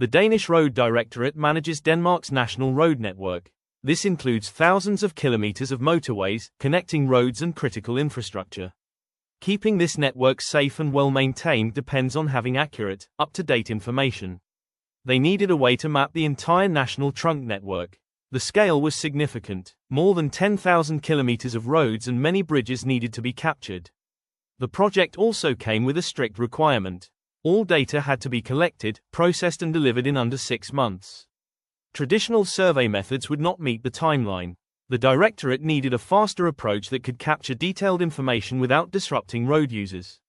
The Danish Road Directorate manages Denmark's national road network. This includes thousands of kilometers of motorways, connecting roads and critical infrastructure. Keeping this network safe and well-maintained depends on having accurate, up-to-date information. They needed a way to map the entire national trunk network. The scale was significant. More than 10,000 kilometers of roads and many bridges needed to be captured. The project also came with a strict requirement. All data had to be collected, processed and delivered in under 6 months. Traditional survey methods would not meet the timeline. The Directorate needed a faster approach that could capture detailed information without disrupting road users.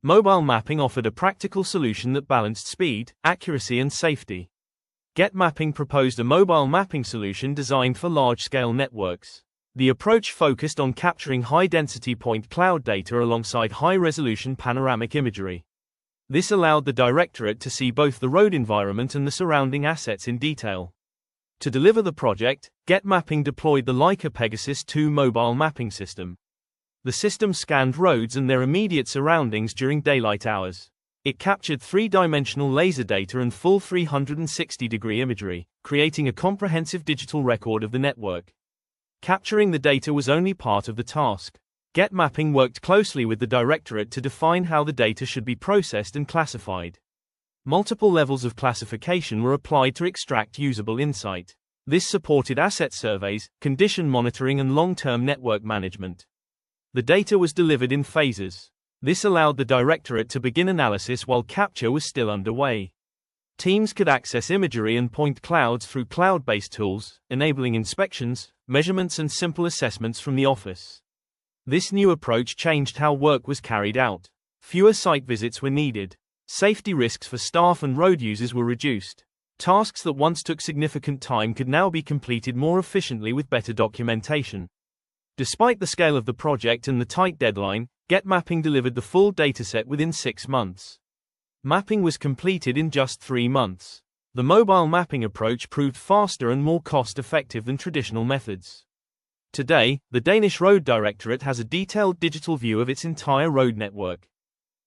Mobile mapping offered a practical solution that balanced speed, accuracy and safety. Getmapping proposed a mobile mapping solution designed for large-scale networks. The approach focused on capturing high-density point cloud data alongside high-resolution panoramic imagery. This allowed the Directorate to see both the road environment and the surrounding assets in detail. To deliver the project, Getmapping deployed the Leica Pegasus 2 mobile mapping system. The system scanned roads and their immediate surroundings during daylight hours. It captured 3-dimensional laser data and full 360-degree imagery, creating a comprehensive digital record of the network. Capturing the data was only part of the task. Getmapping worked closely with the Directorate to define how the data should be processed and classified. Multiple levels of classification were applied to extract usable insight. This supported asset surveys, condition monitoring and long-term network management. The data was delivered in phases. This allowed the Directorate to begin analysis while capture was still underway. Teams could access imagery and point clouds through cloud-based tools, enabling inspections, measurements and simple assessments from the office. This new approach changed how work was carried out. Fewer site visits were needed. Safety risks for staff and road users were reduced. Tasks that once took significant time could now be completed more efficiently with better documentation. Despite the scale of the project and the tight deadline, Getmapping delivered the full dataset within 6 months. Mapping was completed in just 3 months. The mobile mapping approach proved faster and more cost-effective than traditional methods. Today, the Danish Road Directorate has a detailed digital view of its entire road network.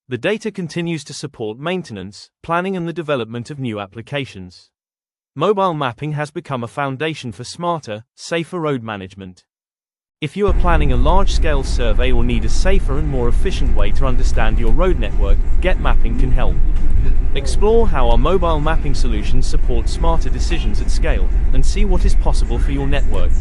The data continues to support maintenance, planning and the development of new applications. Mobile mapping has become a foundation for smarter, safer road management. If you are planning a large-scale survey or need a safer and more efficient way to understand your road network, Getmapping can help. Explore how our mobile mapping solutions support smarter decisions at scale, and see what is possible for your network.